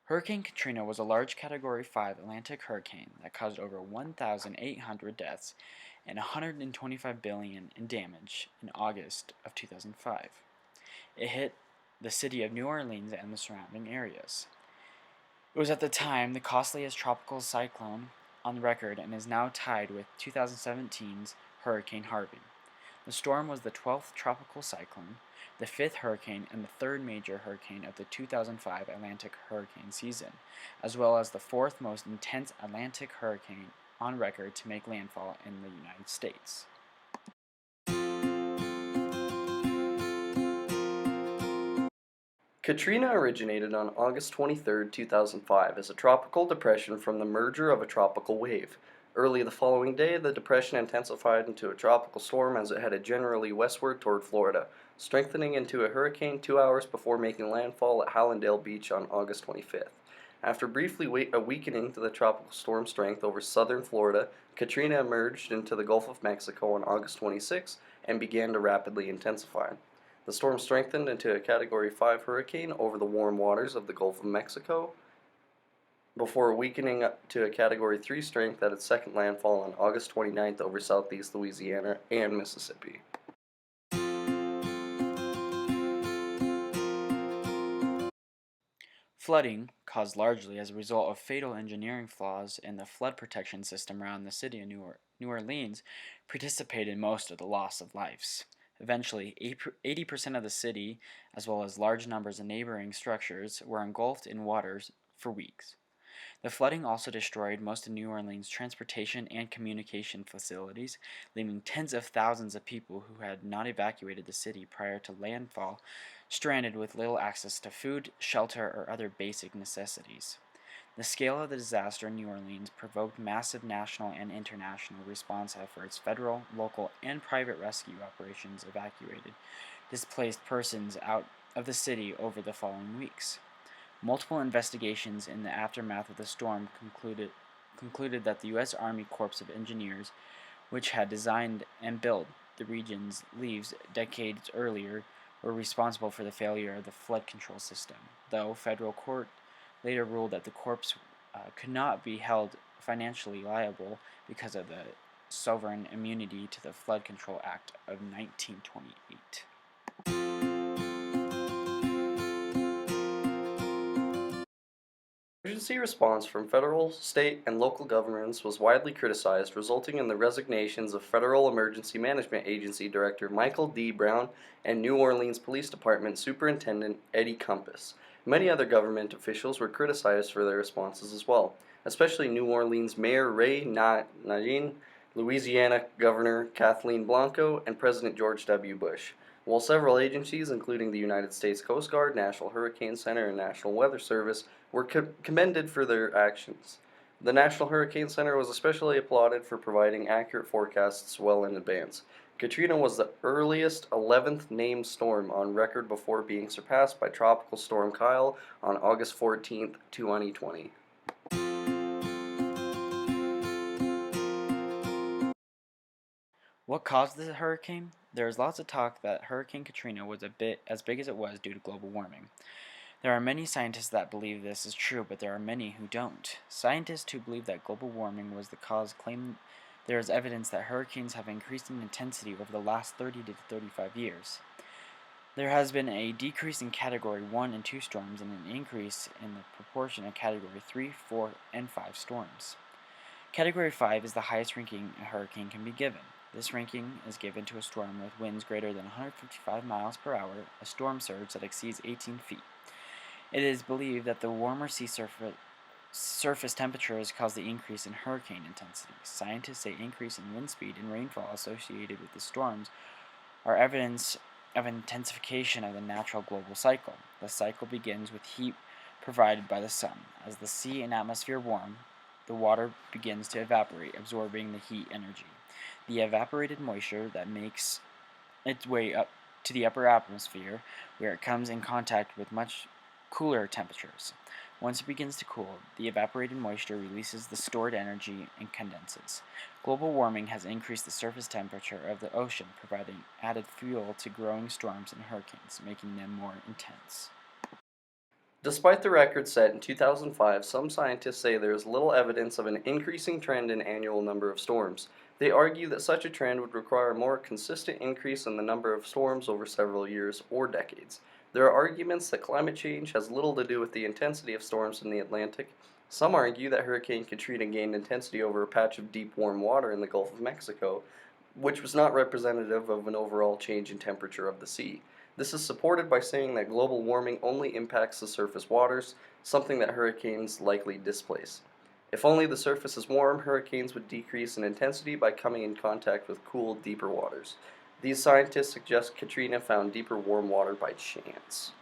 Hurricane Katrina was a large Category 5 Atlantic hurricane that caused over 1,800 deaths and $125 billion in damage in August of 2005. It hit the city of New Orleans and the surrounding areas. It was at the time the costliest tropical cyclone on record and is now tied with 2017's Hurricane Harvey. The storm was the 12th tropical cyclone, the 5th hurricane, and the 3rd major hurricane of the 2005 Atlantic hurricane season, as well as the 4th most intense Atlantic hurricane on record to make landfall in the United States. Katrina originated on August 23, 2005, as a tropical depression from the merger of a tropical wave. Early the following day, the depression intensified into a tropical storm as it headed generally westward toward Florida, strengthening into a hurricane 2 hours before making landfall at Hallandale Beach on August 25th. After briefly weakening to the tropical storm strength over southern Florida, Katrina emerged into the Gulf of Mexico on August 26 and began to rapidly intensify. The storm strengthened into a Category 5 hurricane over the warm waters of the Gulf of Mexico before weakening up to a Category 3 strength at its second landfall on August 29th over southeast Louisiana and Mississippi. Flooding, caused largely as a result of fatal engineering flaws in the flood protection system around the city of New Orleans, participated in most of the loss of lives. Eventually, 80% of the city, as well as large numbers of neighboring structures, were engulfed in waters for weeks. The flooding also destroyed most of New Orleans' transportation and communication facilities, leaving tens of thousands of people who had not evacuated the city prior to landfall stranded with little access to food, shelter, or other basic necessities. The scale of the disaster in New Orleans provoked massive national and international response efforts. Federal, local, and private rescue operations evacuated displaced persons out of the city over the following weeks. Multiple investigations in the aftermath of the storm concluded that the U.S. Army Corps of Engineers, which had designed and built the region's levees decades earlier, were responsible for the failure of the flood control system, though federal court later ruled that the corps could not be held financially liable because of the Sovereign Immunity to the Flood Control Act of 1928. Emergency response from federal, state, and local governments was widely criticized, resulting in the resignations of Federal Emergency Management Agency Director Michael D. Brown and New Orleans Police Department Superintendent Eddie Compass. Many other government officials were criticized for their responses as well, especially New Orleans Mayor Ray Nagin, Louisiana Governor Kathleen Blanco, and President George W. Bush. While several agencies, including the United States Coast Guard, National Hurricane Center, and National Weather Service, were commended for their actions. The National Hurricane Center was especially applauded for providing accurate forecasts well in advance. Katrina was the earliest 11th named storm on record before being surpassed by Tropical Storm Kyle on August 14, 2020. What caused the hurricane? There is lots of talk that Hurricane Katrina was a bit as big as it was due to global warming. There are many scientists that believe this is true, but there are many who don't. Scientists who believe that global warming was the cause claim there is evidence that hurricanes have increased in intensity over the last 30 to 35 years. There has been a decrease in Category 1 and 2 storms and an increase in the proportion of Category 3, 4, and 5 storms. Category 5 is the highest ranking a hurricane can be given. This ranking is given to a storm with winds greater than 155 miles per hour, a storm surge that exceeds 18 feet. It is believed that the warmer sea surface temperatures cause the increase in hurricane intensity. Scientists say increase in wind speed and rainfall associated with the storms are evidence of intensification of the natural global cycle. The cycle begins with heat provided by the sun. As the sea and atmosphere warm, the water begins to evaporate, absorbing the heat energy. The evaporated moisture that makes its way up to the upper atmosphere, where it comes in contact with much cooler temperatures. Once it begins to cool, the evaporated moisture releases the stored energy and condenses. Global warming has increased the surface temperature of the ocean, providing added fuel to growing storms and hurricanes, making them more intense. Despite the record set in 2005, some scientists say there is little evidence of an increasing trend in annual number of storms. They argue that such a trend would require a more consistent increase in the number of storms over several years or decades. There are arguments that climate change has little to do with the intensity of storms in the Atlantic. Some argue that Hurricane Katrina gained intensity over a patch of deep warm water in the Gulf of Mexico, which was not representative of an overall change in temperature of the sea. This is supported by saying that global warming only impacts the surface waters, something that hurricanes likely displace. If only the surface is warm, hurricanes would decrease in intensity by coming in contact with cool, deeper waters. These scientists suggest Katrina found deeper warm water by chance.